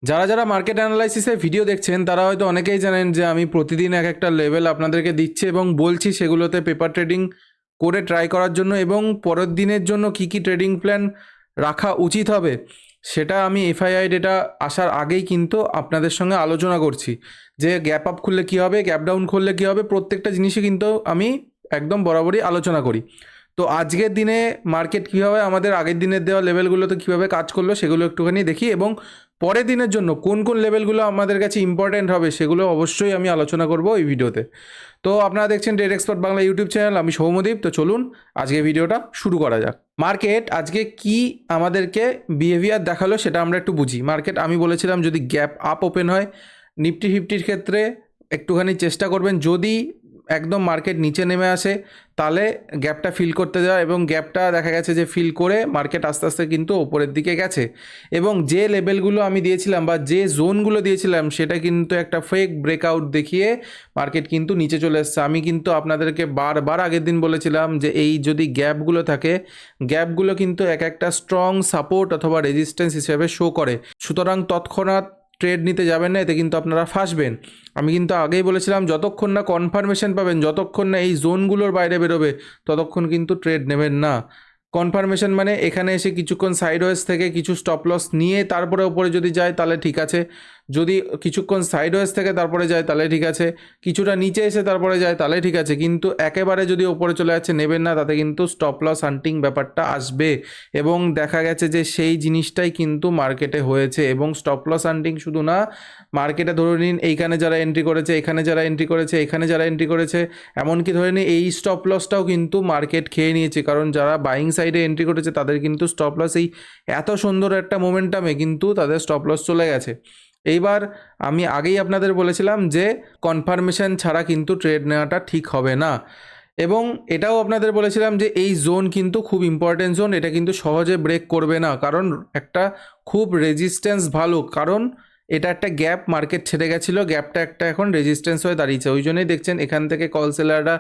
যারা যারা market অ্যানালাইসিসের video দেখছেন তারা হয়তো অনেকেই জানেন যে আমি প্রতিদিন এক একটা লেভেল আপনাদেরকে দিচ্ছি এবং বলছি সেগুলোতে পেপার ট্রেডিং করে ট্রাই করার জন্য এবং পরের দিনের জন্য কি কি ট্রেডিং প্ল্যান রাখা উচিত হবে সেটা আমি এফআইআই ডেটা আসার আগেই কিন্তু আপনাদের সঙ্গে আলোচনা করছি। যে গ্যাপ আপ খুললে কী হবে, গ্যাপ ডাউন খুললে কী হবে, প্রত্যেকটা জিনিসই কিন্তু আমি একদম বরাবরই আলোচনা করি। তো আজকের দিনে মার্কেট কীভাবে আমাদের আগের দিনের দেওয়া লেভেলগুলোতে কীভাবে কাজ করলো সেগুলো একটুখানি দেখি এবং পরের দিনের জন্য কোন কোন লেভেলগুলো আমাদের কাছে ইম্পর্ট্যান্ট হবে সেগুলো অবশ্যই আমি আলোচনা করব এই ভিডিওতে। তো আপনারা দেখছেন trade expert Bangla YouTube channel, আমি সৌম্যদীপ। তো চলুন আজকে ভিডিওটা শুরু করা যাক। মার্কেট আজকে কি আমাদেরকে বিহেভিয়ার দেখালো সেটা আমরা একটু বুঝি। মার্কেট আমি বলেছিলাম যদি গ্যাপ আপ ওপেন হয় নিফটি ফিফটির ক্ষেত্রে একটুখানি চেষ্টা করবেন, যদি একদম মার্কেট নিচে নেমে আসে তাহলে গ্যাপটা ফিল করতে যাওয়া, এবং গ্যাপটা দেখা গেছে যে ফিল করে মার্কেট আস্তে আস্তে কিন্তু ওপরের দিকে গেছে এবং যে লেভেলগুলো আমি দিয়েছিলাম বা যে জোনগুলো দিয়েছিলাম সেটা কিন্তু একটা ফেক ব্রেকআউট দেখিয়ে মার্কেট কিন্তু নিচে চলে এসছে। আমি কিন্তু আপনাদেরকে বারবার আগের দিন বলেছিলাম যে এই যদি গ্যাপগুলো থাকে, গ্যাপগুলো কিন্তু এক একটা স্ট্রং সাপোর্ট অথবা রেজিস্ট্যান্স হিসেবে শো করে, সুতরাং তৎক্ষণাৎ ট্রেড নিতে যাবেন না, এতে কিন্তু আপনারা ফাঁসবেন। আমি কিন্তু আগেই বলেছিলাম যতক্ষণ না কনফার্মেশন পাবেন, যতক্ষণ না এই জোনগুলোর বাইরে বেরোবে ততক্ষণ কিন্তু ট্রেড নেবেন না। কনফার্মেশন মানে এখানে এসে কিছুক্ষণ সাইডওয়েজ থেকে কিছু স্টপ লস নিয়ে তারপরে ওপরে যদি যায় তাহলে ঠিক আছে, যদি কিছুক্ষণ সাইডওয়েজ থেকে তারপরে যায় তাহলে ঠিক আছে, কিছুটা নিচে এসে তারপরে যায় তাহলে ঠিক আছে, কিন্তু একেবারে যদি ওপরে চলে যাচ্ছে নেবেন না, তাতে কিন্তু স্টপ লস হান্টিং ব্যাপারটা আসবে। এবং দেখা গেছে যে সেই জিনিসটাই কিন্তু মার্কেটে হয়েছে। এবং স্টপ লস হান্টিং শুধু না, মার্কেটে ধরে নিন এইখানে যারা এন্ট্রি করেছে, এখানে যারা এন্ট্রি করেছে, এখানে যারা এন্ট্রি করেছে, এমনকি ধরে নিন এই স্টপ লসটাও কিন্তু মার্কেট খেয়ে নিয়েছে, কারণ যারা বাইং সাইডে এন্ট্রি করেছে তাদের কিন্তু স্টপ লস এই এত সুন্দর একটা মোমেন্টামে কিন্তু তাদের স্টপ লস চলে গেছে। এইবার আমি আগেই আপনাদের বলেছিলাম যে কনফার্মেশন ছাড়া কিন্তু ট্রেড নেওয়াটা ঠিক হবে না, এবং এটাও আপনাদের বলেছিলাম যে এই জোন কিন্তু খুব ইম্পর্টেন্ট জোন, এটা কিন্তু সহজে ব্রেক করবে না, কারণ একটা খুব রেজিস্ট্যান্স ভালো, কারণ এটা একটা গ্যাপ মার্কেট ছেড়ে গেছিলো, গ্যাপটা একটা এখন রেজিস্ট্যান্স হয়ে দাঁড়িয়েছে। ওই জন্যই দেখছেন এখান থেকে কল সেলাররা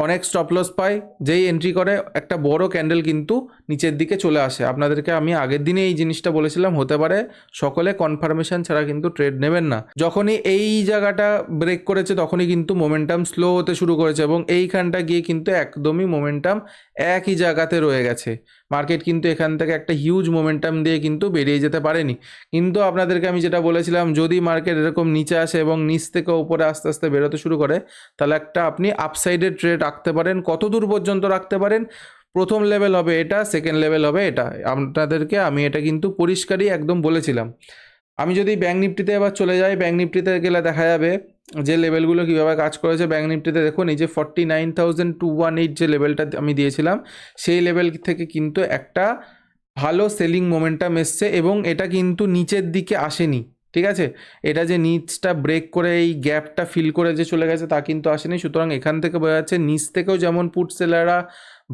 অনেক স্টপ লস পায়, যেই এন্ট্রি করে একটা বড় ক্যান্ডেল কিন্তু নিচের দিকে চলে আসে। আপনাদেরকে আমি আগের দিনে এই জিনিসটা বলেছিলাম, হতে পারে সকলে কনফার্মেশন ছাড়া কিন্তু ট্রেড নেবেন না। যখনই এই জায়গাটা ব্রেক করেছে তখনই কিন্তু মোমেন্টাম স্লো হতে শুরু করেছে এবং এইখানটা গিয়ে কিন্তু একদমই মোমেন্টাম একই জায়গাতে রয়ে গেছে। মার্কেট কিন্তু এখান থেকে একটা হিউজ মোমেন্টাম দিয়ে কিন্তু বেরিয়ে যেতে পারেনি। কিন্তু আপনাদেরকে আমি যেটা বলেছিলাম, যদি মার্কেট এরকম নিচে আসে এবং নিচ থেকে উপরে আস্তে আস্তে বেরোতে শুরু করে তাহলে একটা আপনি আপসাইডের ট্রেড রাখতে পারেন। কত দূর পর্যন্ত রাখতে পারেন? প্রথম লেভেল হবে এটা, সেকেন্ড লেভেল হবে এটা। আপনাদেরকে আমি এটা কিন্তু পরিষ্কারই একদম বলেছিলাম। আমি যদি ব্যাঙ্ক নিফটিতে এবার চলে যাই, ব্যাঙ্ক নিফটিতে গেলে দেখা যাবে যে লেভেলগুলো কীভাবে কাজ করেছে। ব্যাঙ্ক নিফটিতে দেখুন এই যে 49,218 যে লেভেলটা আমি দিয়েছিলাম সেই লেভেল থেকে কিন্তু একটা ভালো সেলিং মোমেন্টাম এসছে এবং এটা কিন্তু নিচের দিকে আসেনি, ঠিক আছে? এটা যে নিচটা ব্রেক করে এই গ্যাপটা ফিল করে যে চলে গেছে তা কিন্তু আসেনি। সুতরাং এখান থেকে বোঝা যাচ্ছে নিচ থেকেও যেমন পুট সেলাররা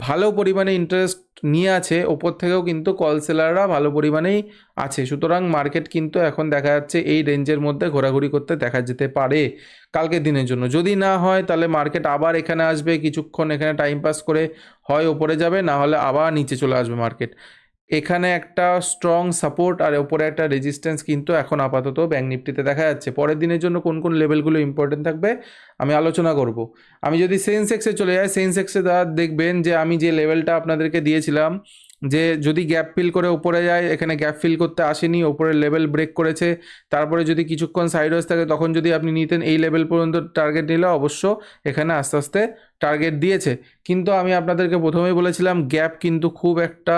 ভালো পরিমাণে ইন্টারেস্ট নিয়ে আছে, ওপর থেকেও কিন্তু কল সেলাররা ভালো পরিমাণেই আছে। সুতরাং মার্কেট কিন্তু এখন দেখা যাচ্ছে এই রেঞ্জের মধ্যে ঘোরাঘুরি করতে দেখা যেতে পারে কালকের দিনের জন্য। যদি না হয় তাহলে মার্কেট আবার এখানে আসবে, কিছুক্ষণ এখানে টাইম পাস করে হয় ওপরে যাবে, না হলে আবার নিচে চলে আসবে মার্কেট। এখানে একটা স্ট্রং সাপোর্ট আর ওপরে একটা রেজিস্ট্যান্স কিন্তু এখন আপাতত ব্যাঙ্ক নিফটিতে দেখা যাচ্ছে। পরের দিনের জন্য কোন কোন লেভেলগুলো ইম্পর্টেন্ট থাকবে আমি আলোচনা করব। আমি যদি সেন্সেক্সে চলে যাই, সেন্সেক্সে দেখবেন যে আমি যে লেভেলটা আপনাদেরকে দিয়েছিলাম যে যদি গ্যাপ ফিল করে উপরে যায়, এখানে গ্যাপ ফিল করতে আসেনি, ওপরের লেভেল ব্রেক করেছে, তারপরে যদি কিছুক্ষণ সাইডওয়েজ থাকে তখন যদি আপনি নিতেন এই লেভেল পর্যন্ত টার্গেট নিলে অবশ্য এখানে আস্তে আস্তে টার্গেট দিয়েছে। কিন্তু আমি আপনাদেরকে প্রথমেই বলেছিলাম গ্যাপ কিন্তু খুব একটা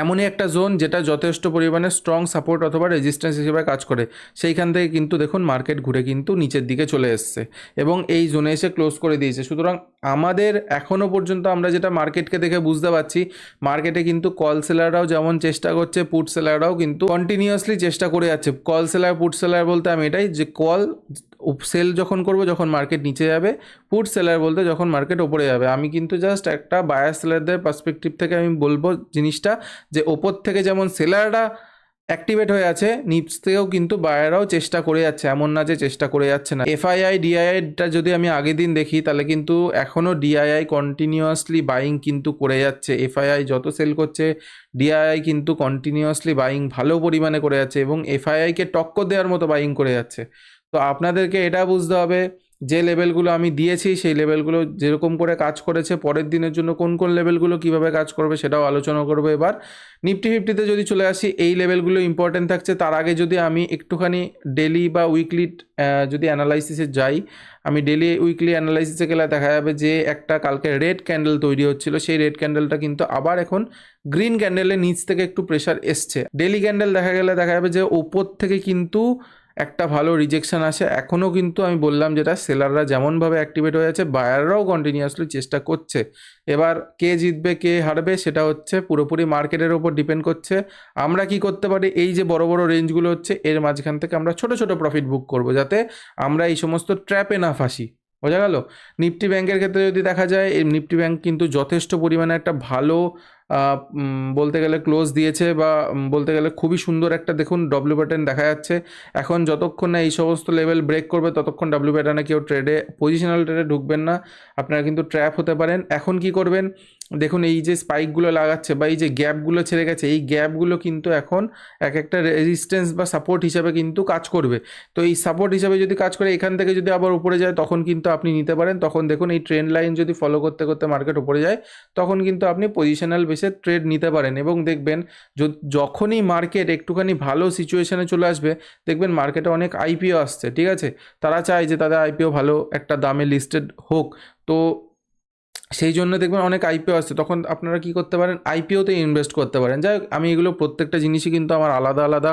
এমনই একটা জোন যেটা যথেষ্ট পরিমাণে স্ট্রং সাপোর্ট অথবা রেজিস্ট্যান্স হিসেবে কাজ করে। সেইখান থেকে কিন্তু দেখুন মার্কেট ঘুরে কিন্তু নিচের দিকে চলে এসছে এবং এই জোনে এসে ক্লোজ করে দিয়েছে। সুতরাং আমাদের এখনও পর্যন্ত আমরা যেটা মার্কেটকে দেখে বুঝতে পারছি, মার্কেটে কিন্তু কল সেলাররাও যেমন চেষ্টা করছে, পুট সেলাররাও কিন্তু কন্টিনিউয়াসলি চেষ্টা করে যাচ্ছে। কল সেলার পুট সেলার বলতে আমি এটাই যে কল সেল যখন করব যখন মার্কেট নিচে যাবে, পুট সেলার বলতে যখন মার্কেট ওপরে যাবে। আমি কিন্তু জাস্ট একটা বায়ার সেলারদের পার্সপেক্টিভ থেকে আমি বলবো জিনিসটা, যে ওপর থেকে যেমন সেলাররা অ্যাক্টিভেট হয়ে আছে, নিপস থেকেও কিন্তু বায়াররাও চেষ্টা করে যাচ্ছে, এমন না যে চেষ্টা করে যাচ্ছে না। এফআইআই ডিআইআইটা যদি আমি আগের দিন দেখি তাহলে কিন্তু এখনও ডিআইআই কন্টিনিউয়াসলি বাইং কিন্তু করে যাচ্ছে। এফআইআই যত সেল করছে ডিআইআই কিন্তু কন্টিনিউয়াসলি বাইং ভালো পরিমাণে করে যাচ্ছে এবং এফআইআইকে টক্কর দেওয়ার মতো বাইং করে যাচ্ছে। তো আপনাদেরকে এটা বুঝতে হবে যে লেভেলগুলো আমি দিয়েছি সেই লেভেলগুলো যেরকম করে কাজ করেছে, পরের দিনের জন্য কোন কোন লেভেলগুলো কীভাবে কাজ করবে সেটাও আলোচনা করবো। এবার নিফটি ফিফটিতে যদি চলে আসি, এই লেভেলগুলো ইম্পর্টেন্ট থাকছে। তার আগে যদি আমি একটুখানি ডেলি বা উইকলি যদি অ্যানালাইসিসে যাই, আমি ডেলি উইকলি অ্যানালাইসিসে গেলে দেখা যাবে যে একটা কালকে রেড ক্যান্ডেল তৈরি হচ্ছিল, সেই রেড ক্যান্ডেলটা কিন্তু আবার এখন গ্রিন ক্যান্ডেলের নিচ থেকে একটু প্রেশার এসছে। ডেলি ক্যান্ডেল দেখা যাবে যে ওপর থেকে কিন্তু একটা ভালো রিজেকশন আসে। এখনও কিন্তু আমি বললাম যেটা, সেলাররা যেমনভাবে অ্যাক্টিভেট হয়ে আছে বায়াররাও কন্টিনিউয়াসলি চেষ্টা করছে। এবার কে জিতবে কে হারবে সেটা হচ্ছে পুরোপুরি মার্কেটের ওপর ডিপেন্ড করছে। আমরা কি করতে পারি, এই যে বড় বড় রেঞ্জগুলো হচ্ছে এর মাঝখান থেকে আমরা ছোট ছোট প্রফিট বুক করব, যাতে আমরা এই সমস্ত ট্র্যাপে না ফাঁসি। বোঝা গেল? নিফটি ব্যাংকের ক্ষেত্রে যদি দেখা যায়, এই নিফটি ব্যাংক কিন্তু যথেষ্ট পরিমাণে একটা ভালো বলতে গেলে ক্লোজ দিয়েছে, বা বলতে গেলে খুবই সুন্দর একটা দেখুন ডব্লিউ প্যাটার্ন দেখা যাচ্ছে। এখন যতক্ষণ না এই সমস্ত লেভেল ব্রেক করবে ততক্ষণ ডব্লিউ প্যাটার্নে কেউ ট্রেডে, পজিশনাল ট্রেডে ঢুকবেন না, আপনারা কিন্তু ট্র্যাপ হতে পারেন। এখন কি করবেন, দেখুন এই যে স্পাইকগুলো লাগাচ্ছে বা এই যে গ্যাপগুলো ছেড়ে গেছে, এই গ্যাপগুলো কিন্তু এখন এক একটা রেজিস্ট্যান্স বা সাপোর্ট হিসাবে কিন্তু কাজ করবে। তো এই সাপোর্ট হিসাবে যদি কাজ করে, এখান থেকে যদি আবার উপরে যায় তখন কিন্তু আপনি নিতে পারেন। তখন দেখুন এই ট্রেন্ড লাইন যদি ফলো করতে করতে মার্কেট উপরে যায় তখন কিন্তু আপনি পজিশনাল বেসে ট্রেড নিতে পারেন। এবং দেখবেন যখনই মার্কেট একটুখানি ভালো সিচুয়েশনে চলে আসবে, দেখবেন মার্কেটে অনেক আইপিও আসছে, ঠিক আছে? তারা চায় যে তাদের আইপিও ভালো একটা দামে লিস্টেড হোক, তো সেই জন্য দেখবেন অনেক আইপিও আসছে, তখন আপনারা কি করতে পারেন, আইপিওতে ইনভেস্ট করতে পারেন। যাই হোক, আমি এগুলো প্রত্যেকটা জিনিসই কিন্তু আমার আলাদা আলাদা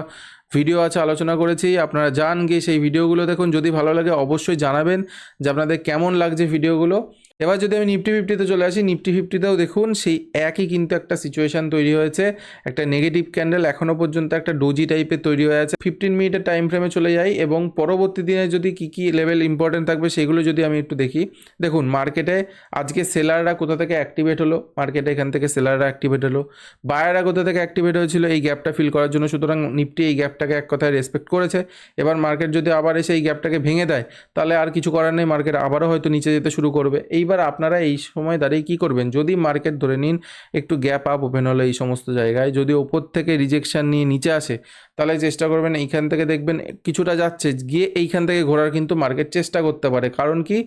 ভিডিও আছে, আলোচনা করেছি, আপনারা যান গিয়ে সেই ভিডিওগুলো দেখুন। যদি ভালো লাগে অবশ্যই জানাবেন যে আপনাদের কেমন লাগছে ভিডিওগুলো। এবার যদি আমি নিফটি ফিফটিতে চলে আসি, নিফটি ফিফটিতেও দেখুন সেই একই কিন্তু একটা সিচুয়েশান তৈরি হয়েছে, একটা নেগেটিভ ক্যান্ডেল এখনও পর্যন্ত একটা ডোজি টাইপের তৈরি হয়ে আছে। 15 মিনিটের টাইম ফ্রেমে চলে যাই এবং পরবর্তী দিনে যদি কী লেভেল ইম্পর্টেন্ট থাকবে সেগুলো যদি আমি একটু দেখি। দেখুন মার্কেটে আজকে সেলাররা কোথা থেকে অ্যাক্টিভেট হলো, মার্কেটে এখান থেকে সেলাররা অ্যাক্টিভেট হলো, বায়াররা কোথা থেকে অ্যাক্টিভেট হয়েছিল এই গ্যাপটা ফিল করার জন্য। সুতরাং নিফটি এই গ্যাপটাকে এক কথায় রেসপেক্ট করেছে। এবার মার্কেট যদি আবার এসে এই গ্যাপটাকে ভেঙে দেয় তাহলে আর কিছু করার নেই, মার্কেট আবারও হয়তো নিচে যেতে শুরু করবে। এইবার আপনারা এই সময় দাঁড়িয়ে কী করবেন, যদি মার্কেট ধরে নিন একটু গ্যাপ আপ ওপেন হলো এই সমস্ত জায়গায়, যদি ওপর থেকে রিজেকশান নিয়ে নিচে আসে তাহলে চেষ্টা করবেন এইখান থেকে, দেখবেন কিছুটা যাচ্ছে গিয়ে এইখান থেকে ঘোরার কিন্তু মার্কেট চেষ্টা করতে পারে। কারণ কি,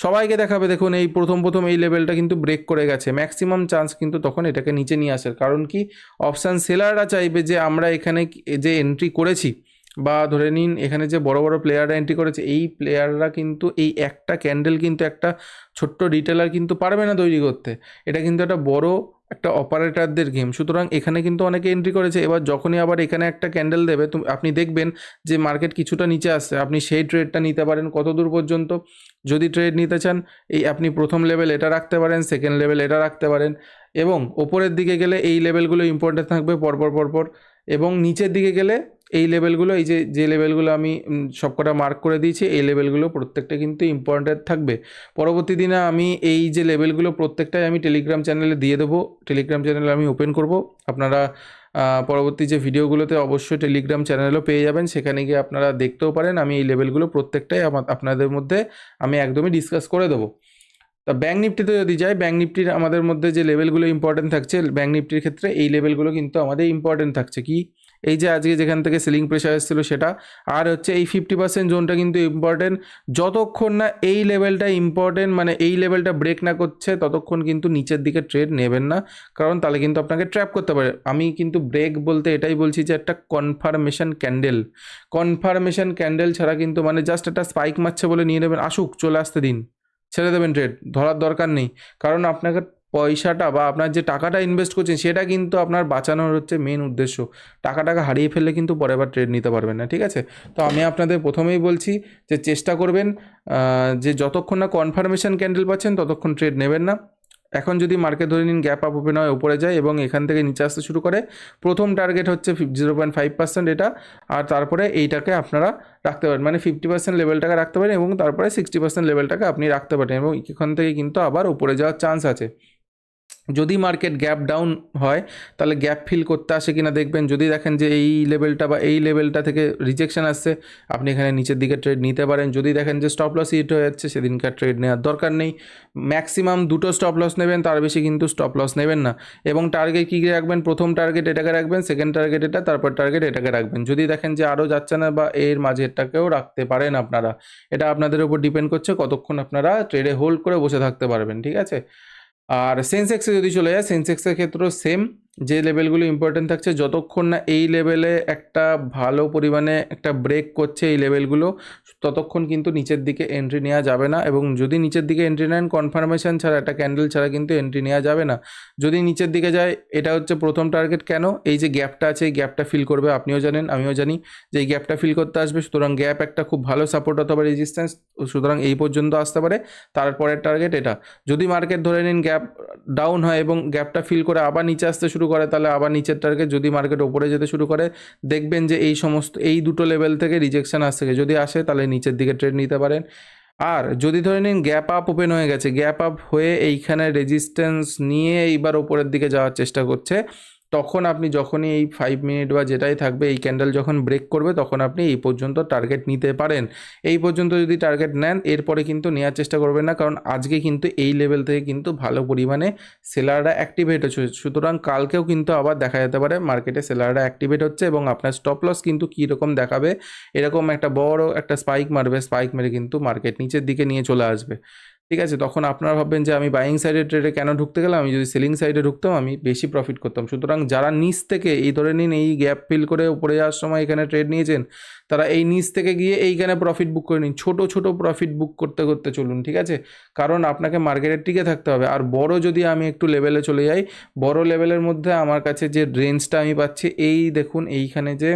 সবাইকে দেখাবে দেখুন এই প্রথম এই লেভেলটা কিন্তু ব্রেক করে গেছে, ম্যাক্সিমাম চান্স কিন্তু তখন এটাকে নিচে নিয়ে আসার। কারণ কি, অপশান সেলাররা চাইবে যে আমরা এখানে যে এন্ট্রি করেছি, বা ধরে নিন এখানে যে বড় বড় প্লেয়াররা এন্ট্রি করেছে, এই প্লেয়াররা কিন্তু এই একটা ক্যান্ডেল কিন্তু একটা ছোট্ট রিটেলার কিন্তু পারবে না তৈরি করতে। এটা কিন্তু একটা বড় একটা অপারেটরদের গেম। সুতরাং এখানে কিন্তু অনেকে এন্ট্রি করেছে। এবার যখনই আবার এখানে একটা ক্যান্ডেল দেবে, আপনি দেখবেন যে মার্কেট কিছুটা নিচে আসছে, আপনি সেই ট্রেডটা নিতে পারেন কত দূর পর্যন্ত। যদি ট্রেড নিতে চান, এই আপনি প্রথম লেভেল এটা রাখতে পারেন, সেকেন্ড লেভেল এটা রাখতে পারেন, এবং ওপরের দিকে গেলে এই লেভেলগুলো ইম্পর্টেন্ট থাকবে পরপর, এবং নিচের দিকে গেলে এই লেভেলগুলো, এই যে লেভেলগুলো আমি সবকটা মার্ক করে দিয়েছি, এই লেভেলগুলো প্রত্যেকটা কিন্তু ইম্পর্টেন্ট থাকবে। পরবর্তী দিনে আমি এই যে লেভেলগুলো প্রত্যেকটাই আমি টেলিগ্রাম চ্যানেলে দিয়ে দেবো, টেলিগ্রাম চ্যানেলে আমি ওপেন করব। আপনারা পরবর্তী যে ভিডিওগুলোতে অবশ্যই টেলিগ্রাম চ্যানেলও পেয়ে যাবেন, সেখানে গিয়ে আপনারা দেখতেও পারেন। আমি এই লেভেলগুলো প্রত্যেকটাই আপনাদের মধ্যে আমি একদমই ডিসকাস করে দেবো। তা ব্যাঙ্ক নিফটিতে যদি যাই, ব্যাঙ্ক নিফটির আমাদের মধ্যে যে লেভেলগুলো ইম্পর্টেন্ট থাকছে, ব্যাঙ্ক নিফটির ক্ষেত্রে এই লেভেলগুলো কিন্তু আমাদের ইম্পর্টেন্ট থাকছে। কি, এই যে আজকে যেখান থেকে সেলিং প্রেশার এসেছিলো সেটা, আর হচ্ছে এই 50% জোনটা কিন্তু ইম্পর্টেন্ট। যতক্ষণ না এই লেভেলটা ইম্পর্টেন্ট, মানে এই লেভেলটা ব্রেক না করছে, ততক্ষণ কিন্তু নিচের দিকে ট্রেড নেবেন না, কারণ তাহলে কিন্তু আপনাকে ট্র্যাপ করতে পারে। আমি কিন্তু ব্রেক বলতে এটাই বলছি যে একটা কনফার্মেশন ক্যান্ডেল ছাড়া কিন্তু, মানে জাস্ট একটা স্পাইক মারছে বলে নিয়ে নেবেন, আসুক চলে আসতে দিন, ছেড়ে দেবেন, ট্রেড ধরার দরকার নেই। কারণ আপনাকে পয়সাটা বা আপনার যে টাকাটা ইনভেস্ট করছেন সেটা কিন্তু আপনার বাঁচানোর হচ্ছে মেন উদ্দেশ্য। টাকাটাকে হারিয়ে ফেললে কিন্তু পরের বার ট্রেড নিতে পারবেন না, ঠিক আছে? তো আমি আপনাদের প্রথমেই বলছি যে চেষ্টা করবেন যে যতক্ষণ না কনফার্মেশন ক্যান্ডেল পাচ্ছেন ততক্ষণ ট্রেড নেবেন না। এখন যদি মার্কেট ধরে নিন গ্যাপ আপ ওপেন হয় উপরে যায় এবং এখান থেকে নিচে আসতে শুরু করে, প্রথম টার্গেট হচ্ছে 0.5% এটা, আর তারপরে এইটাকে আপনারা রাখতে পারেন, মানে 50% লেভেলটাকে রাখতে পারেন এবং তারপরে 60% লেভেলটাকে আপনি রাখতে পারেন, এবং এখান থেকে কিন্তু আবার উপরে যাওয়ার চান্স আছে। যদি মার্কেট গ্যাপ ডাউন হয় তাহলে গ্যাপ ফিল করতে আসে কিনা দেখবেন। যদি দেখেন যে এই লেভেলটা বা এই লেভেলটা থেকে রিজেকশন আসছে, আপনি এখানে নিচের দিকে ট্রেড নিতে পারেন। যদি দেখেন যে স্টপ লস হিট হয়ে যাচ্ছে, সেদিনকার ট্রেড নেওয়ার দরকার নেই। ম্যাক্সিমাম 2টো স্টপ লস নেবেন, তার বেশি কিন্তু স্টপ লস নেবেন না। এবং টার্গেট কী রাখবেন, প্রথম টার্গেট এটাকে রাখবেন, সেকেন্ড টার্গেট এটা, তারপর টার্গেট এটাকে রাখবেন। যদি দেখেন যে আরও যাচ্ছে না বা এর মাঝেরটাকেও রাখতে পারেন আপনারা, এটা আপনাদের উপর ডিপেন্ড করছে কতক্ষণ আপনারা ট্রেডে হোল্ড করে বসে থাকতে পারবেন, ঠিক আছে। আর সেন্সেক্সে যদি চলে যায়, সেন্সেক্সের ক্ষেত্রেও সেম, যে লেভেলগুলো ইম্পর্টেন্ট থাকছে, যতক্ষণ না এই লেভেলে একটা ভালো পরিমাণে একটা ব্রেক করছে এই লেভেলগুলো, ততক্ষণ কিন্তু নিচের দিকে এন্ট্রি নেওয়া যাবে না। এবং যদি নিচের দিকে এন্ট্রি নেন, কনফার্মেশন ছাড়া, একটা ক্যান্ডেল ছাড়া কিন্তু এন্ট্রি নেওয়া যাবে না। যদি নিচের দিকে যায়, এটা হচ্ছে প্রথম টার্গেট। কেন? এই যে গ্যাপটা আছে, এই গ্যাপটা ফিল করবে, আপনিও জানেন আমিও জানি যে এই গ্যাপটা ফিল করতে আসবে। সুতরাং গ্যাপ একটা খুব ভালো সাপোর্ট অথবা রেজিস্ট্যান্স, সুতরাং এই পর্যন্ত আসতে পারে। তারপরের টার্গেট এটা। যদি মার্কেট ধরে নিন গ্যাপ ডাউন হয় এবং গ্যাপটা ফিল করে আবার নিচে আসতে শুরু করে, তাহলে আবার নিচের টার্গেট। যদি মার্কেট ওপরে যেতে শুরু করে, দেখবেন যে এই সমস্ত এই দুটো লেভেল থেকে রিজেকশন আসছে, যদি আসে তাহলে নিচের দিকে ট্রেড নিতে পারেন। আর যদি ধরে নিন গ্যাপ আপ ওপেন হয়ে গেছে, গ্যাপ আপ হয়ে এইখানে রেজিস্ট্যান্স নিয়ে এইবার ওপরের দিকে যাওয়ার চেষ্টা করছে, তখন আপনি যখনই এই 5 মিনিট বা যেটাই থাকবে, এই ক্যান্ডেল যখন ব্রেক করবে, তখন আপনি এই পর্যন্ত টার্গেট নিতে পারেন। এই পর্যন্ত যদি টার্গেট নেন, এরপরে কিন্তু নেওয়ার চেষ্টা করবেন না, কারণ আজকে কিন্তু এই লেভেল থেকে কিন্তু ভালো পরিমাণে সেলাররা অ্যাক্টিভেট হচ্ছে। সুতরাং কালকেও কিন্তু আবার দেখা যেতে পারে মার্কেটে সেলাররা অ্যাক্টিভেট হচ্ছে এবং আপনার স্টপ লস কিন্তু কীরকম দেখাবে, এরকম একটা বড় একটা স্পাইক মারবে, স্পাইক মেরে কিন্তু মার্কেট নিচের দিকে নিয়ে চলে আসবে, ঠিক আছে। তখন আপনারা ভাববেন যে আমি বাইং সাইডের ট্রেডে কেন ঢুকতে গেলাম, আমি যদি সেলিং সাইডে ঢুকতাম আমি বেশি প্রফিট করতাম। সুতরাং যারা নিচ থেকে এই ধরে নিন এই গ্যাপ ফিল করে উপরে যাওয়ার সময় এখানে ট্রেড নিয়েছেন, তারা এই নিচ থেকে গিয়ে এইখানে প্রফিট বুক করে নিন, ছোট ছোট প্রফিট বুক করতে করতে চলুন, ঠিক আছে। কারণ আপনাকে মার্কেটের টিকে থাকতে হবে। আর বড় যদি আমি একটু লেভেলে চলে যাই, বড় লেভেলের মধ্যে আমার কাছে যে রেঞ্জটা আমি পাচ্ছি, এই দেখুন এইখানে যে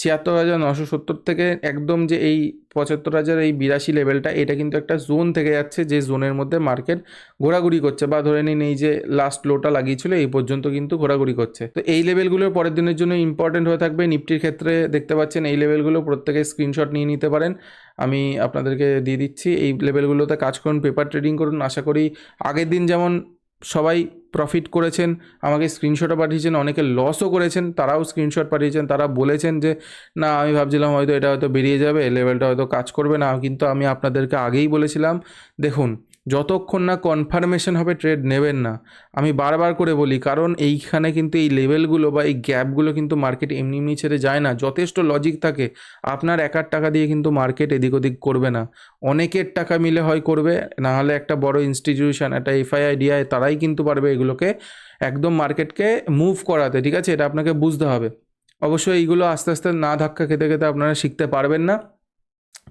৭৬,৯৭০ থেকে একদম যে এই ৭৫,০০০ এই ৮২ লেভেলটা, এটা কিন্তু একটা জোন থেকে যাচ্ছে, যে জোনের মধ্যে মার্কেট ঘোরাঘুরি করছে, বা ধরে নিন এই যে লাস্ট লোটা লাগিয়েছিল এই পর্যন্ত কিন্তু ঘোরাঘুরি করছে। তো এই লেভেলগুলোর পরের দিনের জন্য ইম্পর্টেন্ট হয়ে থাকবে। নিফটির ক্ষেত্রে দেখতে পাচ্ছেন এই লেভেলগুলো প্রত্যেকে স্ক্রিনশট নিয়ে নিতে পারেন, আমি আপনাদেরকে দিয়ে দিচ্ছি। এই লেভেলগুলোতে কাজ করুন, পেপার ট্রেডিং করুন। আশা করি আগের দিন যেমন সবাই প্রফিট করেছেন, আমাকে স্ক্রিনশটও পাঠিয়েছেন, অনেকে লসও করেছেন, তারাও স্ক্রিনশট পাঠিয়েছেন, তারা বলেছেন যে না আমি ভাবছিলাম হয়তো এটা হয়তো বেরিয়ে যাবে, লেভেলটা হয়তো কাজ করবে না, কিন্তু আমি আপনাদেরকে আগেই বলেছিলাম। দেখুন, যতক্ষণ না কনফার্মেশন হবে ট্রেড নেবেন না, আমি বারবার করে বলি। কারণ এইখানে কিন্তু এই লেভেলগুলো বা এই গ্যাপগুলো কিন্তু মার্কেট এমনি এমনি ছেড়ে যায় না, যথেষ্ট লজিক থাকে। আপনার একার টাকা দিয়ে কিন্তু মার্কেট এদিক ওদিক করবে না, অনেকের টাকা মিলে হয় করবে, না হলে একটা বড় ইনস্টিটিউশন, একটা এফআইআই ডিআই, তারাই কিন্তু পারবে এগুলোকে একদম মার্কেটকে মুভ করাতে, ঠিক আছে। এটা আপনাকে বুঝতে হবে। অবশ্যই এইগুলো আস্তে আস্তে না ধাক্কা খেতে খেতে আপনারা শিখতে পারবেন না।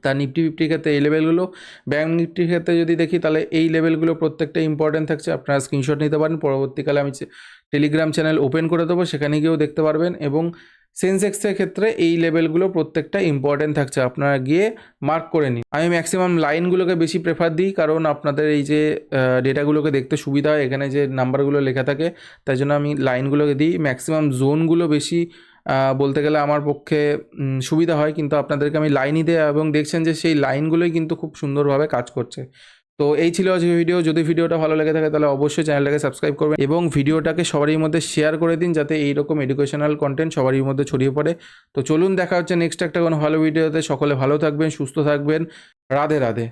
তা নিফটি ফিফটির ক্ষেত্রে এই লেভেলগুলো, ব্যাঙ্ক নিফটির ক্ষেত্রে যদি দেখি, তাহলে এই লেভেলগুলো প্রত্যেকটা ইম্পর্টেন্ট থাকছে, আপনারা স্ক্রিনশট নিতে পারেন। পরবর্তীকালে আমি টেলিগ্রাম চ্যানেল ওপেন করে দেবো, সেখানে গিয়েও দেখতে পারবেন। এবং সেন্সেক্সের ক্ষেত্রে এই লেভেলগুলো প্রত্যেকটা ইম্পর্টেন্ট থাকছে, আপনারা গিয়ে মার্ক করে নিন। আমি ম্যাক্সিমাম লাইনগুলোকে বেশি প্রেফার দিই, কারণ আপনাদের এই যে ডেটাগুলোকে দেখতে সুবিধা হয়, এখানে যে নাম্বারগুলো লেখা থাকে, তাই জন্য আমি লাইনগুলোকে দিই। ম্যাক্সিমাম জোনগুলো বেশি বলতে গেলে আমার পক্ষে সুবিধা হয়, কিন্তু আপনাদেরকে আমি লাইনই দেয়, এবং দেখছেন যে সেই লাইনগুলোই কিন্তু খুব সুন্দরভাবে কাজ করছে। তো এই ছিল আজকে ভিডিও। যদি ভিডিওটা ভালো লেগে থাকে তাহলে অবশ্যই চ্যানেলটাকে সাবস্ক্রাইব করবেন এবং ভিডিওটাকে সবারই মধ্যে শেয়ার করে দিন, যাতে এইরকম এডুকেশনাল কন্টেন্ট সবারই মধ্যে ছড়িয়ে পড়ে। তো চলুন, দেখা হচ্ছে নেক্সট একটা কোনো ভালো ভিডিওতে। সকলে ভালো থাকবেন, সুস্থ থাকবেন। রাধে রাধে।